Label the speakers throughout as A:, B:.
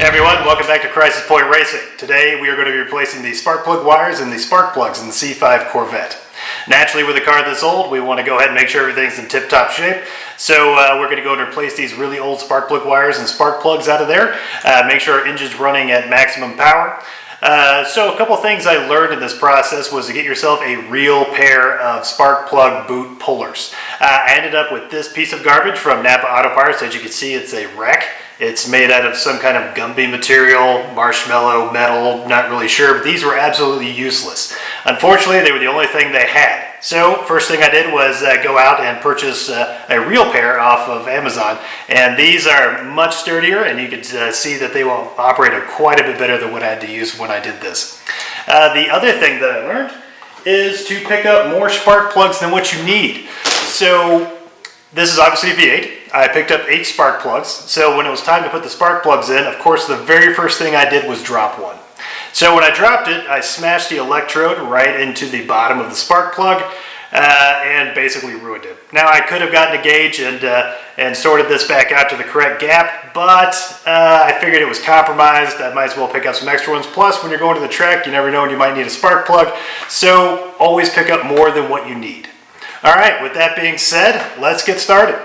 A: Hey everyone, welcome back to Crisis Point Racing. Today we are going to be replacing the spark plug wires and the spark plugs in the C5 Corvette. Naturally, with a car this old, we want to go ahead and make sure everything's in tip-top shape. So we're going to go and replace these really old spark plug wires and spark plugs out of there. Make sure our engine's running at maximum power. So a couple things I learned in this process was to get yourself a real pair of spark plug boot pullers. I ended up with this piece of garbage from Napa Auto Parts. As you can see, it's a wreck. It's made out of some kind of Gumby material, marshmallow, metal, not really sure, but these were absolutely useless. Unfortunately, they were the only thing they had. So first thing I did was go out and purchase a real pair off of Amazon, and these are much sturdier, and you can see that they will operate quite a bit better than what I had to use when I did this. The other thing that I learned is to pick up more spark plugs than what you need. So this is obviously a V8. I picked up 8 spark plugs. So when it was time to put the spark plugs in, of course, the very first thing I did was drop one. So when I dropped it, I smashed the electrode right into the bottom of the spark plug and basically ruined it. Now I could have gotten a gauge and sorted this back out to the correct gap, but I figured it was compromised. I might as well pick up some extra ones. Plus, when you're going to the track, you never know when you might need a spark plug. So always pick up more than what you need. All right, with that being said, let's get started.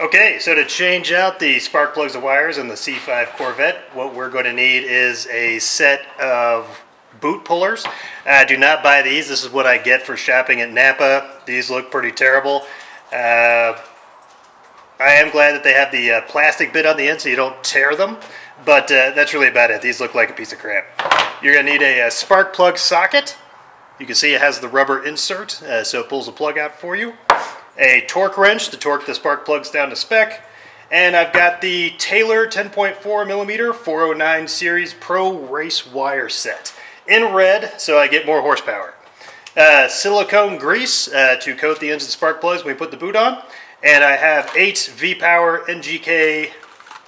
A: Okay, so to change out the spark plugs and wires in the C5 Corvette, what we're going to need is a set of boot pullers. Do not buy these. This is what I get for shopping at Napa. These look pretty terrible. I am glad that they have the plastic bit on the end so you don't tear them, but that's really about it. These look like a piece of crap. You're going to need a spark plug socket. You can see it has the rubber insert, so it pulls the plug out for you. A torque wrench to torque the spark plugs down to spec. And I've got the Taylor 10.4 millimeter 409 series Pro Race wire set in red, so I get more horsepower. Silicone grease to coat the ends of the spark plugs when we put the boot on. And I have 8 V-Power NGK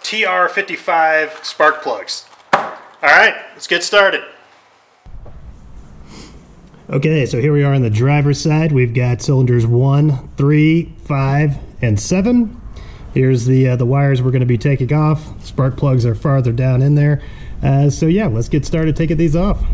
A: TR55 spark plugs. All right, let's get started. Okay, so here we are on the driver's side. We've got cylinders 1, 3, 5, and 7. Here's the wires we're going to be taking off. Spark plugs are farther down in there. So yeah, let's get started taking these off.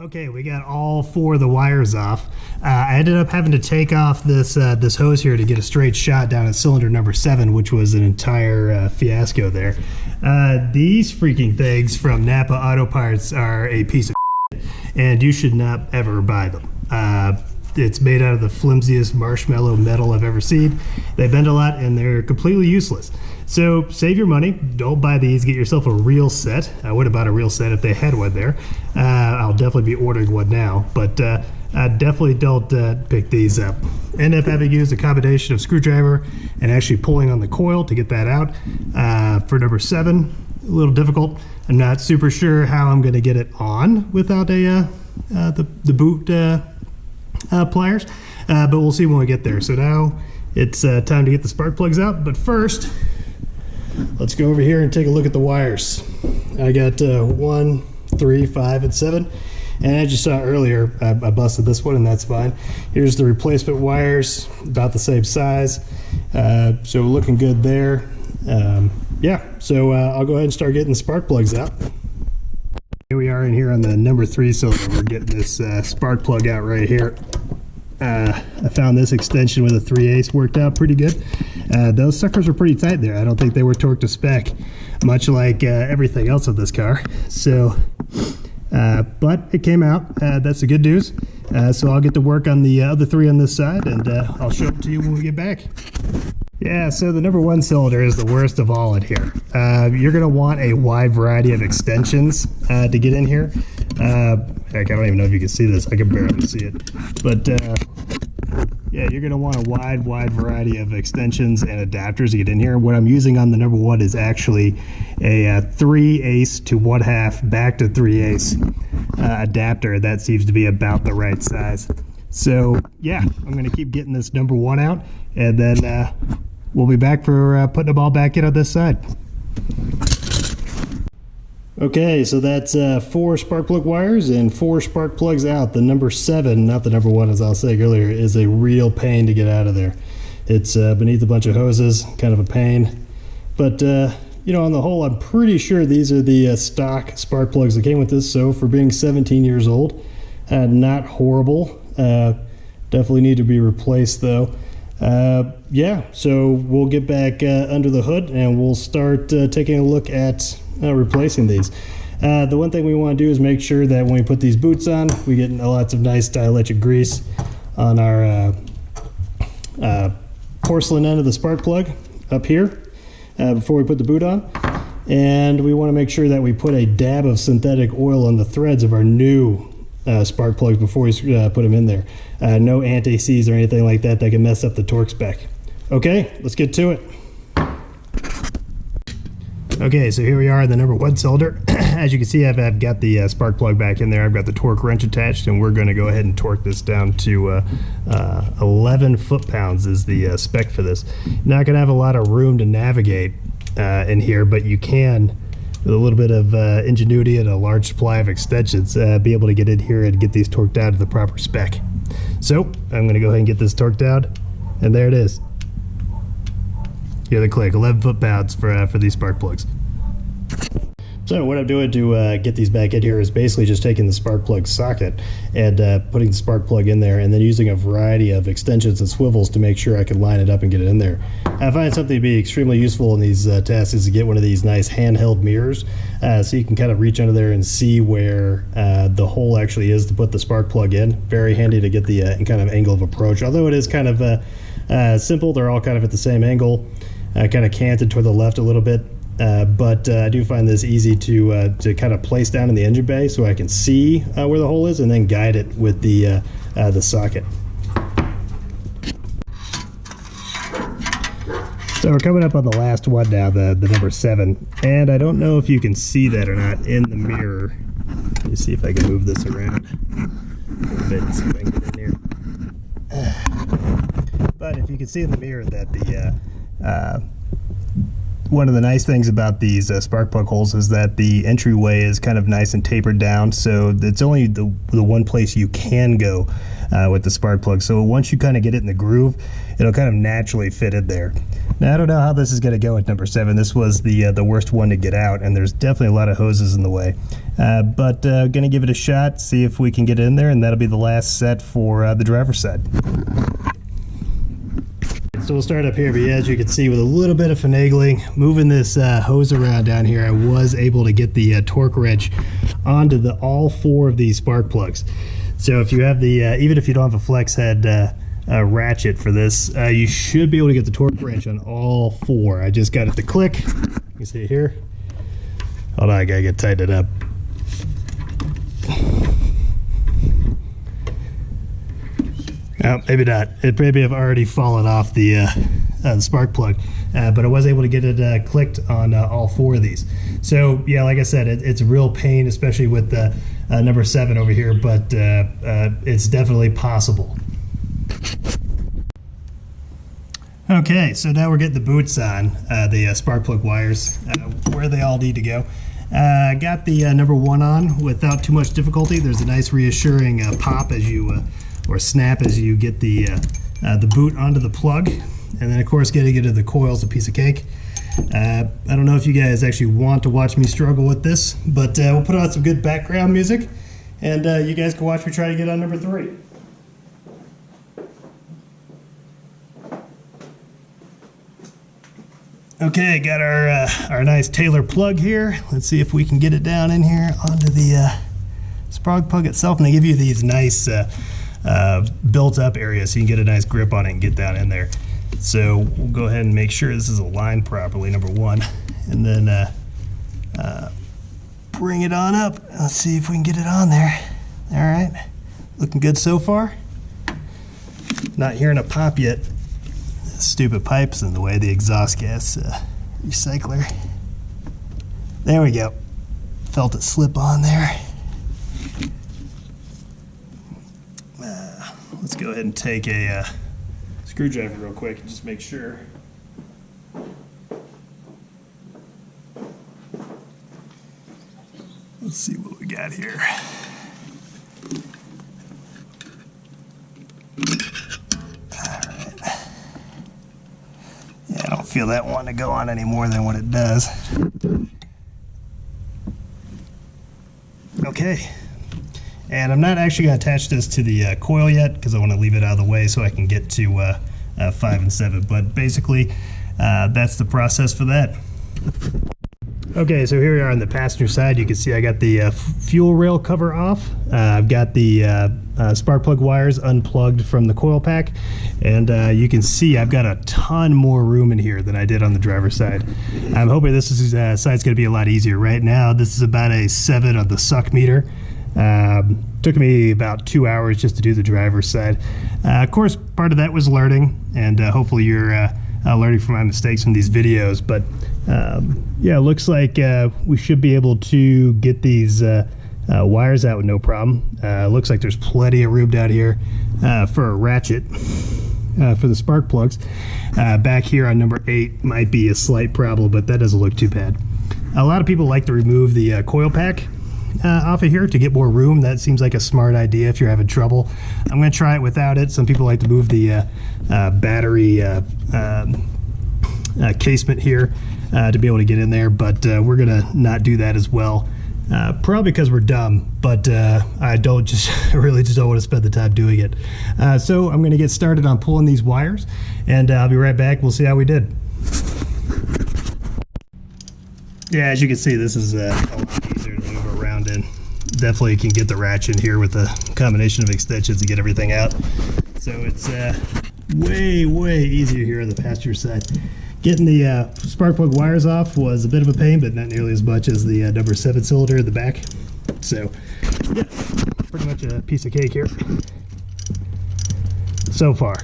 A: Okay, we got all 4 of the wires off. I ended up having to take off this this hose here to get a straight shot down at cylinder number 7, which was an entire fiasco there. These freaking things from Napa Auto Parts are a piece of shit, and you should not ever buy them. It's made out of the flimsiest marshmallow metal I've ever seen. They bend a lot and they're completely useless. So save your money, don't buy these, get yourself a real set. I would have bought a real set if they had one there. I'll definitely be ordering one now, but definitely don't pick these up. End up having used a combination of screwdriver and actually pulling on the coil to get that out. For number 7, a little difficult. I'm not super sure how I'm gonna get it on without the boot pliers, but we'll see when we get there. So now it's time to get the spark plugs out, but first let's go over here and take a look at the wires. I got 1, 3, 5, and 7, and as you saw earlier, I busted this one, and that's fine. Here's the replacement wires, about the same size, so looking good there. Yeah, so I'll go ahead and start getting the spark plugs out. Here we are in here on the number 3 cylinder. We're getting this spark plug out right here. I found this extension with a 3/8 worked out pretty good. Those suckers were pretty tight there. I don't think they were torqued to spec, much like everything else of this car. So, but it came out. That's the good news. So I'll get to work on the other 3 on this side, and I'll show it to you when we get back. Yeah, so the number 1 cylinder is the worst of all in here. You're going to want a wide variety of extensions to get in here. Heck, I don't even know if you can see this. I can barely see it. But yeah, you're going to want a wide variety of extensions and adapters to get in here. What I'm using on the number 1 is actually a 3/8 to 1/2 back to 3/8 adapter. That seems to be about the right size. So yeah, I'm going to keep getting this number 1 out, and then we'll be back for putting them all back in on this side. Okay, so that's 4 spark plug wires and 4 spark plugs out. The number 7, not the number 1 as I was saying earlier, is a real pain to get out of there. It's beneath a bunch of hoses, kind of a pain. But you know, on the whole, I'm pretty sure these are the stock spark plugs that came with this. So for being 17 years old, not horrible. Definitely need to be replaced though. Yeah, so we'll get back under the hood and we'll start taking a look at replacing these. The one thing we want to do is make sure that when we put these boots on, we get lots of nice dielectric grease on our porcelain end of the spark plug up here before we put the boot on. And we want to make sure that we put a dab of synthetic oil on the threads of our new spark plugs before we put them in there. No anti-seize or anything like that that can mess up the torque spec. Okay, let's get to it. Okay, so here we are in the number 1 cylinder. As you can see, I've got the spark plug back in there. I've got the torque wrench attached, and we're going to go ahead and torque this down to 11 foot-pounds is the spec for this. Not going to have a lot of room to navigate in here, but you can, with a little bit of ingenuity and a large supply of extensions, be able to get in here and get these torqued out to the proper spec. So I'm going to go ahead and get this torqued out, and there it is. Hear the click, 11 foot-pounds for these spark plugs. So what I'm doing to get these back in here is basically just taking the spark plug socket and putting the spark plug in there, and then using a variety of extensions and swivels to make sure I can line it up and get it in there. I find something to be extremely useful in these tasks is to get one of these nice handheld mirrors, so you can kind of reach under there and see where the hole actually is to put the spark plug in. Very handy to get the kind of angle of approach. Although it is kind of simple, they're all kind of at the same angle, kind of canted toward the left a little bit. But I do find this easy to kind of place down in the engine bay so I can see where the hole is and then guide it with the socket. So we're coming up on the last one now, the number 7, and I don't know if you can see that or not in the mirror. Let me see if I can move this around a little bit and see if I can get in here. But if you can see in the mirror that one of the nice things about these spark plug holes is that the entryway is kind of nice and tapered down, so it's only the one place you can go with the spark plug. So once you kind of get it in the groove, it'll kind of naturally fit in there. Now I don't know how this is going to go at number 7. This was the worst one to get out, and there's definitely a lot of hoses in the way. But going to give it a shot, see if we can get in there, and that'll be the last set for the driver's side. So we'll start up here, but yeah, as you can see, with a little bit of finagling, moving this hose around down here, I was able to get the torque wrench onto all 4 of these spark plugs. So if you have the, even if you don't have a flex head ratchet for this, you should be able to get the torque wrench on all 4. I just got it to click. You see it here. Hold on, I gotta get tightened up. Oh, maybe not. It maybe have already fallen off the spark plug, but I was able to get it clicked on all 4 of these. So yeah, like I said, it's a real pain, especially with the number 7 over here, but it's definitely possible. Okay, so now we're getting the boots on the spark plug wires, where they all need to go. Got the number 1 on without too much difficulty. There's a nice reassuring pop as you or snap as you get the boot onto the plug, and then of course getting it into the coil is a piece of cake. I don't know if you guys actually want to watch me struggle with this, but we'll put on some good background music, and you guys can watch me try to get on number 3. Okay, got our nice Taylor plug here. Let's see if we can get it down in here onto the spark plug itself, and they give you these nice built up areas so you can get a nice grip on it and get down in there. So we'll go ahead and make sure this is aligned properly, number 1, and then bring it on up. Let's see if we can get it on there. All right, looking good so far. Not hearing a pop yet. Stupid pipes in the way, the exhaust gas recycler. There we go. Felt it slip on there. Let's go ahead and take a screwdriver real quick and just make sure. Let's see what we got here. Alright. Yeah, I don't feel that wanting to go on any more than what it does. Okay. And I'm not actually going to attach this to the coil yet because I want to leave it out of the way so I can get to 5 and 7. But basically, that's the process for that. Okay, so here we are on the passenger side. You can see I got the fuel rail cover off. I've got the spark plug wires unplugged from the coil pack. And you can see I've got a ton more room in here than I did on the driver's side. I'm hoping this side's going to be a lot easier. Right now, this is about a 7 on the suck meter. Took me about 2 hours just to do the driver's side. Of course, part of that was learning, and hopefully you're learning from my mistakes in these videos. But yeah, it looks like we should be able to get these wires out with no problem. Looks like there's plenty of room down here for a ratchet for the spark plugs. Back here on number 8 might be a slight problem, but that doesn't look too bad. A lot of people like to remove the coil pack off of here to get more room. That seems like a smart idea if you're having trouble. I'm going to try it without it. Some people like to move the battery casement here to be able to get in there, but we're going to not do that as well. Probably because we're dumb, but I really just don't want to spend the time doing it. So I'm going to get started on pulling these wires, and I'll be right back. We'll see how we did. Yeah, as you can see, this is a lot easier to move around in. Definitely can get the ratchet in here with a combination of extensions to get everything out. So it's way easier here on the passenger side. Getting the spark plug wires off was a bit of a pain, but not nearly as much as the number 7 cylinder in the back. So yeah, pretty much a piece of cake here so far.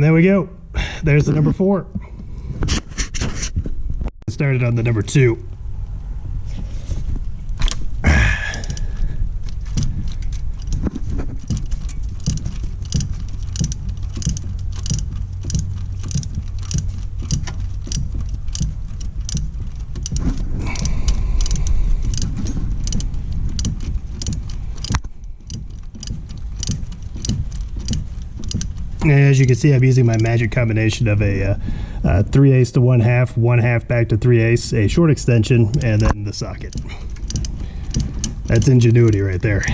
A: And there we go. There's the number 4. Started on the number 2. As you can see, I'm using my magic combination of a 3/8 to 1/2, 1/2 back to 3/8, a short extension, and then the socket. That's ingenuity right there.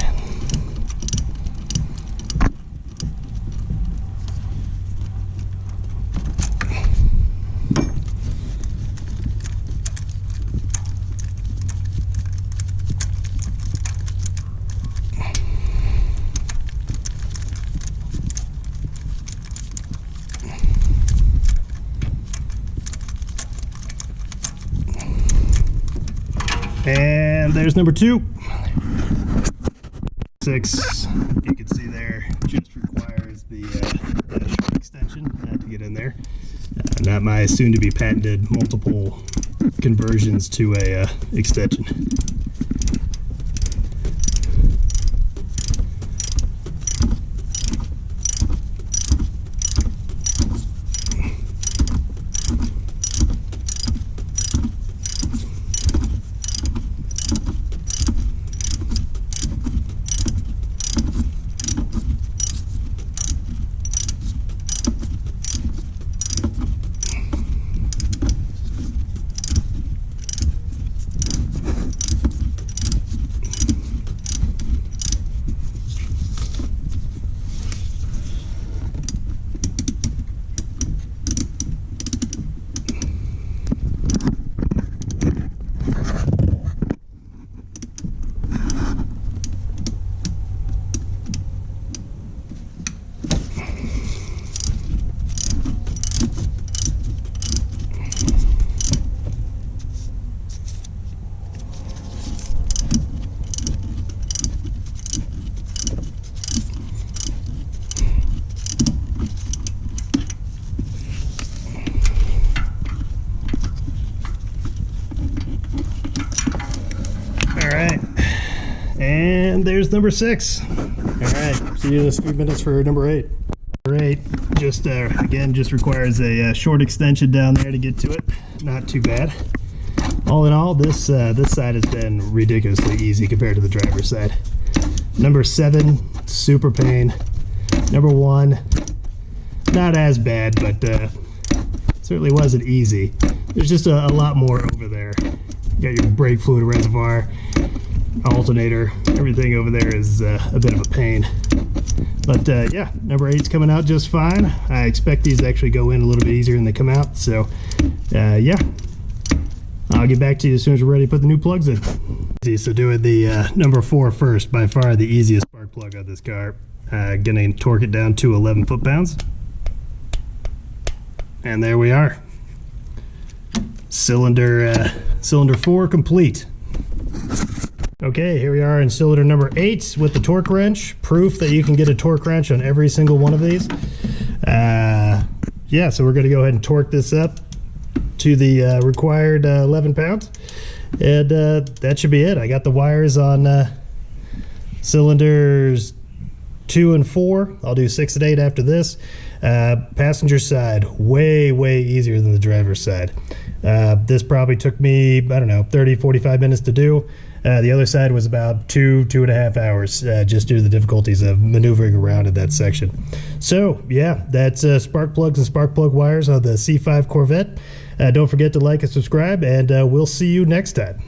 A: And there's number 2. 6, you can see there, just requires the short extension to get in there. Not my soon-to-be patented multiple conversions to a extension. And there's number 6. All right, see you in a few minutes for number 8. Number 8 just again just requires a short extension down there to get to it. Not too bad. All in all, this side has been ridiculously easy compared to the driver's side. Number 7, super pain. Number 1, not as bad, but certainly wasn't easy. There's just a lot more over there. You got your brake fluid reservoir, alternator, everything over there is a bit of a pain. But yeah, number 8's coming out just fine. I expect these to actually go in a little bit easier than they come out. So yeah, I'll get back to you as soon as we're ready to put the new plugs in. So doing the number 4 first, by far the easiest spark plug on this car. Gonna torque it down to 11 foot-pounds. And there we are. Cylinder 4 complete. Okay, here we are in cylinder number 8 with the torque wrench. Proof that you can get a torque wrench on every single one of these. Yeah, so we're going to go ahead and torque this up to the required 11 pounds. And that should be it. I got the wires on cylinders 2 and 4. I'll do 6 and 8 after this. Passenger side, way easier than the driver's side. This probably took me, I don't know, 30-45 minutes to do. The other side was about 2.5 hours, just due to the difficulties of maneuvering around in that section. So yeah, that's spark plugs and spark plug wires on the C5 Corvette. Don't forget to like and subscribe, and we'll see you next time.